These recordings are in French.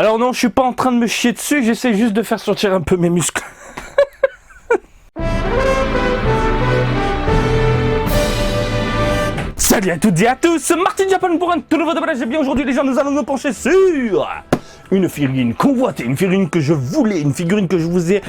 Alors non, je suis pas en train de me chier dessus, j'essaie juste de faire sortir un peu mes muscles. Salut à toutes et à tous, Martin Japan pour un tout nouveau débat. Et bien aujourd'hui les gens, nous allons nous pencher sur une figurine convoitée, une figurine que je voulais, une figurine que je vous ai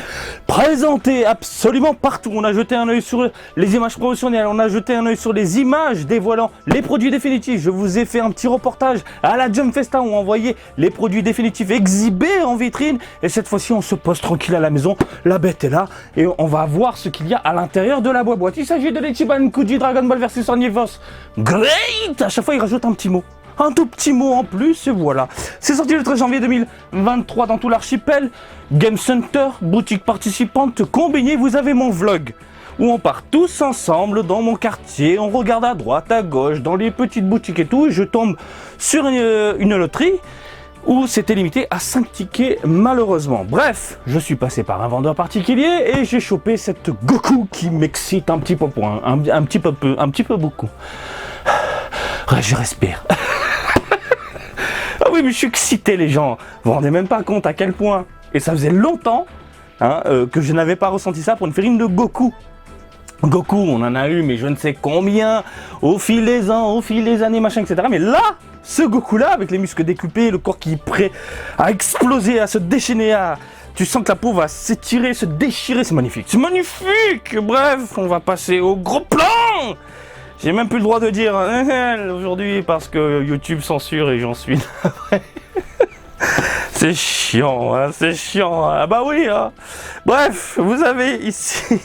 présentée absolument partout. On a jeté un œil sur les images promotionnelles, on a jeté un œil sur les images dévoilant les produits définitifs. Je vous ai fait un petit reportage à la Jump Festa où on voyait les produits définitifs exhibés en vitrine. Et cette fois-ci, on se pose tranquille à la maison. La bête est là et on va voir ce qu'il y a à l'intérieur de la boîte. Il s'agit de l'Ichiban Kuji Dragon Ball vs Omniverse Great. À chaque fois, il rajoute un petit mot. Un tout petit mot en plus, et voilà. C'est sorti le 13 janvier 2023 dans tout l'archipel. Game Center, boutique participante combinée. Vous avez mon vlog où on part tous ensemble dans mon quartier. On regarde à droite, à gauche, dans les petites boutiques et tout. Et je tombe sur une loterie où c'était limité à 5 tickets malheureusement. Bref, je suis passé par un vendeur particulier et j'ai chopé cette Goku qui m'excite un petit peu, un petit peu beaucoup. Je respire. Ah oui, mais je suis excité les gens. Vous vous rendez même pas compte à quel point. Et ça faisait longtemps que je n'avais pas ressenti ça pour une figurine de Goku. Goku, on en a eu, mais je ne sais combien, au fil des ans, au fil des années, machin, etc. Mais là, ce Goku-là, avec les muscles découpés, le corps qui est prêt à exploser, à se déchaîner, tu sens que la peau va s'étirer, se déchirer, c'est magnifique. C'est magnifique. Bref, on va passer au gros plan. J'ai même plus le droit de dire aujourd'hui parce que YouTube censure et j'en suis après. C'est chiant, hein, c'est chiant. Ah bah oui. Hein. Bref, vous avez ici...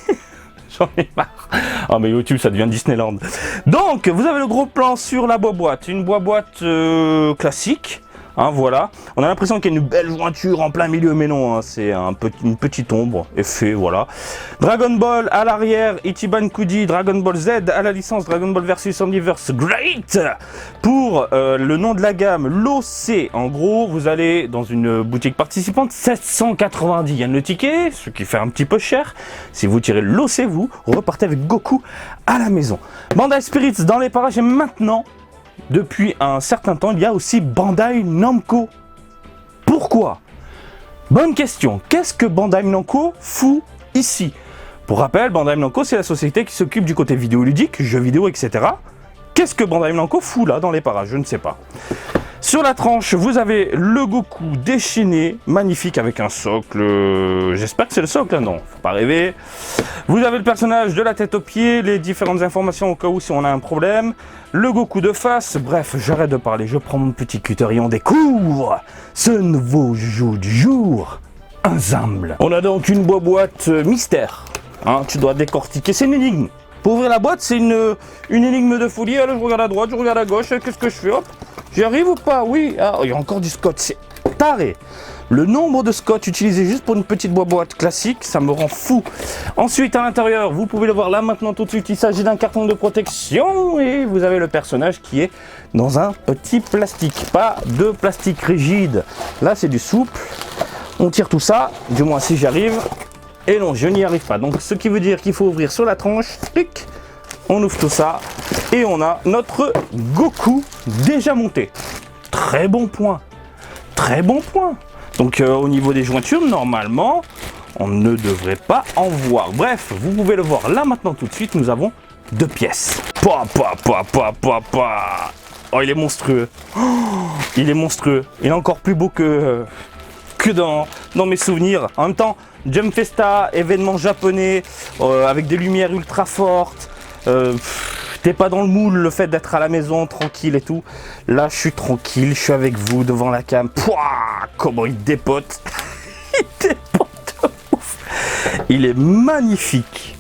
J'en ai marre. Ah mais YouTube ça devient Disneyland. Donc vous avez le gros plan sur la boîte. Une boîte classique. Hein, voilà. On a l'impression qu'il y a une belle jointure en plein milieu, mais non, hein, c'est une petite ombre, effet, voilà. Dragon Ball à l'arrière, Ichiban Kuji, Dragon Ball Z à la licence, Dragon Ball vs Omniverse Great. Pour le nom de la gamme, l'OC, en gros, vous allez dans une boutique participante, 790 yens le ticket, ce qui fait un petit peu cher. Si vous tirez l'OC, vous repartez avec Goku à la maison. Bandai Spirits dans les parages et maintenant... Depuis un certain temps, il y a aussi Bandai Namco. Pourquoi? Bonne question. Qu'est-ce que Bandai Namco fout ici? Pour rappel, Bandai Namco, c'est la société qui s'occupe du côté vidéoludique, jeux vidéo, etc. Qu'est-ce que Bandai Namco fout là dans les parages? Je ne sais pas. Sur la tranche, vous avez le Goku déchaîné, magnifique avec un socle. J'espère que c'est le socle, non, faut pas rêver. Vous avez le personnage de la tête aux pieds, les différentes informations au cas où si on a un problème. Le Goku de face, bref, j'arrête de parler, je prends mon petit cutter et on découvre ce nouveau jeu du jour, ensemble. On a donc une boîte mystère, hein, tu dois décortiquer, c'est une énigme. Pour ouvrir la boîte, c'est une énigme de folie. Alors, je regarde à droite, je regarde à gauche, qu'est-ce que je fais? Hop, j'y arrive ou pas? Oui, ah, il y a encore du scotch, c'est taré. Le nombre de scotch utilisé juste pour une petite boîte classique, ça me rend fou. Ensuite, à l'intérieur, vous pouvez le voir là maintenant tout de suite, il s'agit d'un carton de protection et vous avez le personnage qui est dans un petit plastique, pas de plastique rigide. Là, c'est du souple. On tire tout ça, du moins si j'y arrive. Et non, je n'y arrive pas. Donc, ce qui veut dire qu'il faut ouvrir sur la tranche. Clic, on ouvre tout ça et on a notre Goku déjà monté. Très bon point. Très bon point. Donc au niveau des jointures, normalement, on ne devrait pas en voir. Bref, vous pouvez le voir là maintenant tout de suite, nous avons 2 pièces. Oh, il est monstrueux. Oh, il est monstrueux. Il est encore plus beau que dans mes souvenirs. En même temps, Jump Festa, événement japonais, avec des lumières ultra fortes. T'es pas dans le moule, le fait d'être à la maison tranquille et tout. Là, je suis tranquille, je suis avec vous devant la cam. Pouah, comment il dépote. Il dépote de ouf. Il est magnifique.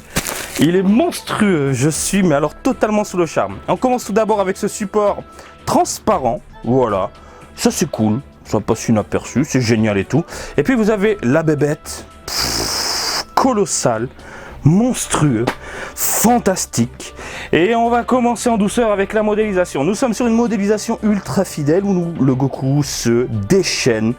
Il est monstrueux. Je suis, mais alors totalement sous le charme. On commence tout d'abord avec ce support transparent. Voilà. Ça, c'est cool. Ça passe inaperçu. C'est génial et tout. Et puis, vous avez la bébête. Colossale. Monstrueux, fantastique. Et on va commencer en douceur avec la modélisation. Nous sommes sur une modélisation ultra fidèle où le Goku se déchaîne.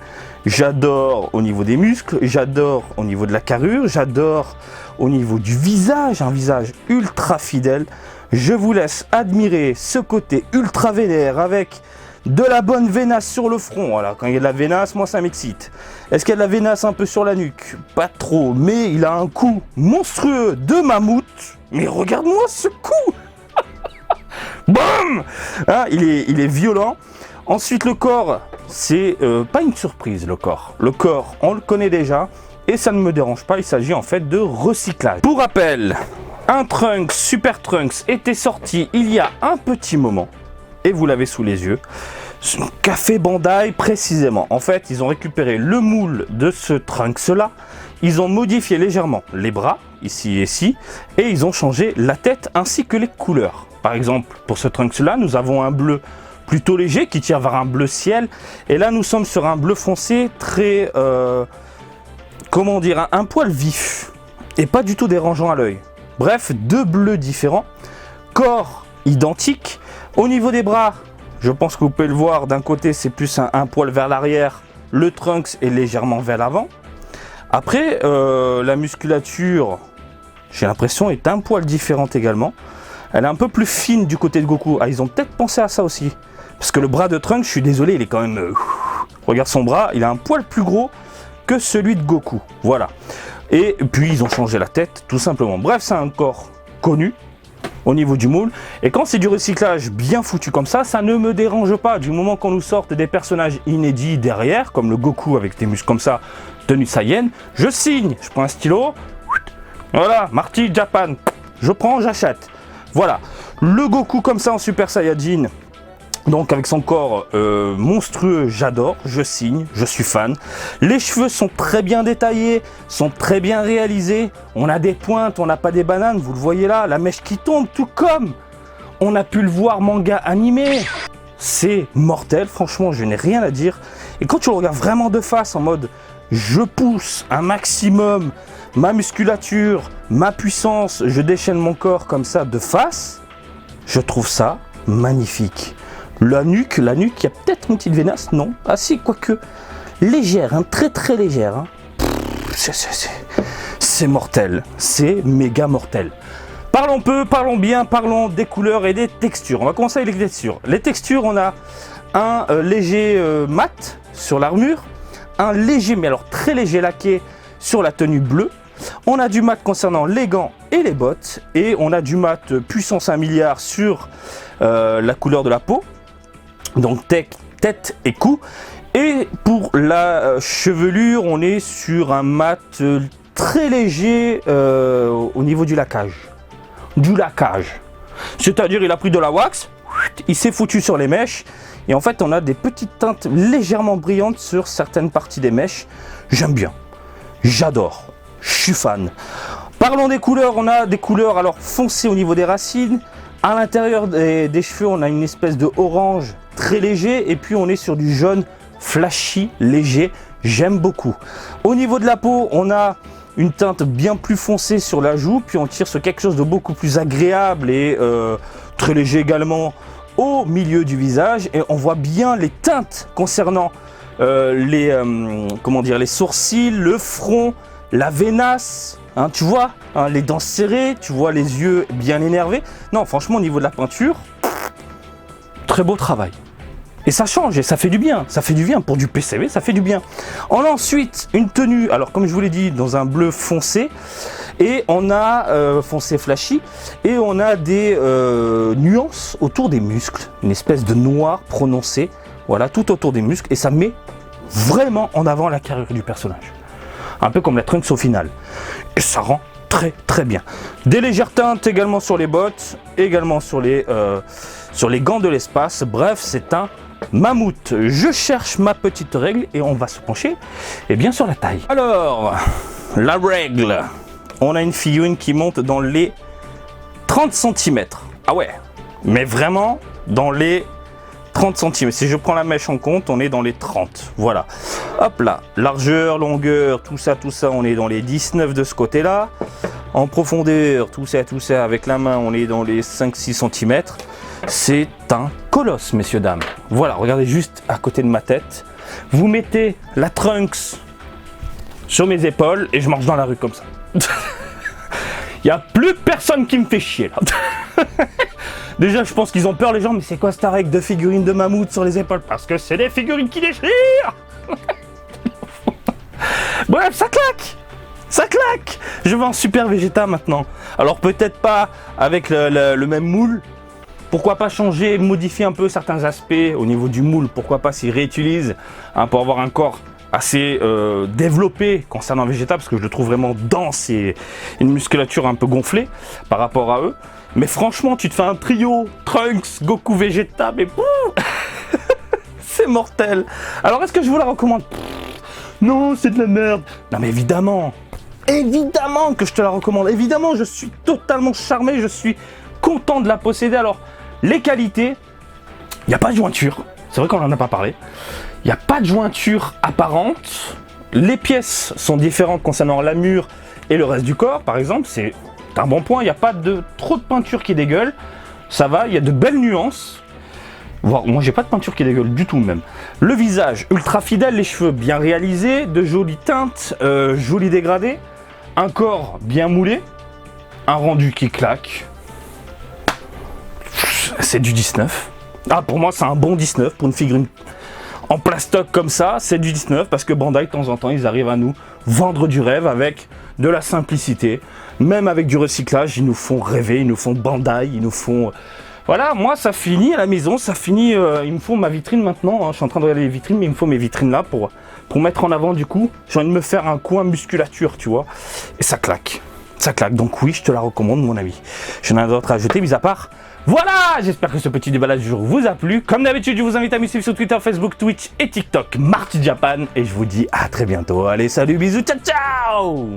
J'adore au niveau des muscles, j'adore au niveau de la carrure, j'adore au niveau du visage, un visage ultra fidèle. Je vous laisse admirer ce côté ultra vénère avec de la bonne veinasse sur le front. Voilà, quand il y a de la veinasse, moi ça m'excite. Est-ce qu'il y a de la veinasse un peu sur la nuque? Pas trop, mais il a un coup monstrueux de mammouth. Mais regarde-moi ce coup. Bam, hein, il est violent. Ensuite, le corps, c'est pas une surprise, le corps. Le corps, on le connaît déjà et ça ne me dérange pas. Il s'agit en fait de recyclage. Pour rappel, un Trunks, Super Trunks, était sorti il y a un petit moment et vous l'avez sous les yeux. Café Bandai précisément. En fait, ils ont récupéré le moule de ce Trunks-là. Ils ont modifié légèrement les bras, ici et ici, et ils ont changé la tête ainsi que les couleurs. Par exemple, pour ce Trunks-là, nous avons un bleu plutôt léger qui tire vers un bleu ciel. Et là, nous sommes sur un bleu foncé très, comment dire, un poil vif et pas du tout dérangeant à l'œil. Bref, deux bleus différents, corps identique. Au niveau des bras, je pense que vous pouvez le voir, d'un côté c'est plus un poil vers l'arrière, le Trunks est légèrement vers l'avant. Après, la musculature, j'ai l'impression, est un poil différente également. Elle est un peu plus fine du côté de Goku. Ah, ils ont peut-être pensé à ça aussi. Parce que le bras de Trunks, je suis désolé, il est quand même... regarde son bras, il a un poil plus gros que celui de Goku. Voilà. Et puis, ils ont changé la tête, tout simplement. Bref, c'est un corps connu au niveau du moule. Et quand c'est du recyclage bien foutu comme ça ne me dérange pas. Du moment qu'on nous sorte des personnages inédits derrière, comme le Goku avec des muscles comme ça, tenue Saiyan, je signe. Je prends un stylo. Voilà, Marty Japan. Je prends, j'achète. Voilà. Le Goku comme ça en Super Saiyajin. Donc avec son corps monstrueux, j'adore, je signe, je suis fan. Les cheveux sont très bien détaillés, sont très bien réalisés. On a des pointes, on n'a pas des bananes, vous le voyez là, la mèche qui tombe, tout comme on a pu le voir manga animé. C'est mortel, franchement, je n'ai rien à dire. Et quand tu le regardes vraiment de face, en mode je pousse un maximum ma musculature, ma puissance, je déchaîne mon corps comme ça de face, je trouve ça magnifique. La nuque, il y a peut-être une petite veinasse, non? Ah si, quoique, légère, hein, très très légère. Hein. C'est mortel, c'est méga mortel. Parlons peu, parlons bien, parlons des couleurs et des textures. On va commencer avec les textures. Les textures, on a un léger mat sur l'armure, un léger, mais alors très léger laqué sur la tenue bleue. On a du mat concernant les gants et les bottes, et on a du mat puissance 1 milliard sur la couleur de la peau. Donc tête et cou. Et pour la chevelure, on est sur un mat très léger au niveau du laquage. C'est-à-dire il a pris de la wax, il s'est foutu sur les mèches. Et en fait on a des petites teintes légèrement brillantes sur certaines parties des mèches. J'aime bien, j'adore, je suis fan. Parlons des couleurs, on a des couleurs alors foncées au niveau des racines. À l'intérieur des cheveux, on a une espèce de orange très léger et puis on est sur du jaune flashy, léger, j'aime beaucoup. Au niveau de la peau, on a une teinte bien plus foncée sur la joue, puis on tire sur quelque chose de beaucoup plus agréable et très léger également au milieu du visage. Et on voit bien les teintes concernant les sourcils, le front, la veinasse. Hein, tu vois, hein, les dents serrées, tu vois les yeux bien énervés. Non, franchement, au niveau de la peinture, très beau travail. Et ça change et ça fait du bien. Ça fait du bien pour du PCV, ça fait du bien. On a ensuite une tenue, alors comme je vous l'ai dit, dans un bleu foncé. Et on a foncé flashy. Et on a des nuances autour des muscles. Une espèce de noir prononcé. Voilà, tout autour des muscles. Et ça met vraiment en avant la carrure du personnage. Un peu comme la Trunks au final. Et ça rend très très bien. Des légères teintes également sur les bottes, également sur les gants de l'espace. Bref, c'est un mammouth. Je cherche ma petite règle et on va se pencher bien sur la taille. Alors, la règle. On a une figurine qui monte dans les 30 cm. Ah ouais, mais vraiment dans les 30 cm. Si je prends la mèche en compte, on est dans les 30. Voilà. Hop là. Largeur, longueur, tout ça, on est dans les 19 de ce côté-là. En profondeur, tout ça, avec la main, on est dans les 5-6 cm. C'est un colosse, messieurs, dames. Voilà, regardez juste à côté de ma tête. Vous mettez la Trunks sur mes épaules et je marche dans la rue comme ça. Il n'y a plus personne qui me fait chier là. Déjà, je pense qu'ils ont peur, les gens, mais c'est quoi cette avec 2 figurines de mammouth sur les épaules? Parce que c'est des figurines qui déchirent. Bref, ça claque. Ça claque. Je veux un Super Vegeta maintenant. Alors peut-être pas avec le même moule. Pourquoi pas changer, modifier un peu certains aspects au niveau du moule? Pourquoi pas s'y réutilise pour avoir un corps assez développé concernant Vegeta, parce que je le trouve vraiment dense et une musculature un peu gonflée par rapport à eux. Mais franchement, tu te fais un trio Trunks, Goku, Vegeta, mais c'est mortel. Alors est-ce que je vous la recommande? Non, c'est de la merde. Non mais évidemment que je te la recommande. Évidemment, je suis totalement charmé, je suis content de la posséder. Alors, les qualités, il n'y a pas de jointure. C'est vrai qu'on n'en a pas parlé. Il n'y a pas de jointure apparente. Les pièces sont différentes concernant l'armure et le reste du corps, par exemple. C'est un bon point. Il n'y a pas trop de peinture qui dégueule. Ça va, il y a de belles nuances. Moi, j'ai pas de peinture qui dégueule du tout même. Le visage ultra fidèle, les cheveux bien réalisés, de jolies teintes, jolis dégradés, un corps bien moulé, un rendu qui claque. C'est du 19. Ah, pour moi, c'est un bon 19 pour une figurine en plastoc comme ça. C'est du 19 parce que Bandai, de temps en temps, ils arrivent à nous vendre du rêve avec de la simplicité. Même avec du recyclage, ils nous font rêver, ils nous font Bandai, ils nous font... Voilà, moi ça finit à la maison, ça finit, il me faut ma vitrine maintenant, hein. Je suis en train de regarder les vitrines, mais il me faut mes vitrines là pour mettre en avant du coup. J'ai envie de me faire un coin musculature, tu vois, et ça claque, donc oui, je te la recommande mon ami. Je n'ai rien d'autre à ajouter, mis à part, voilà, j'espère que ce petit déballage du jour vous a plu. Comme d'habitude, je vous invite à me suivre sur Twitter, Facebook, Twitch et TikTok, Marty Japan, et je vous dis à très bientôt. Allez, salut, bisous, ciao, ciao.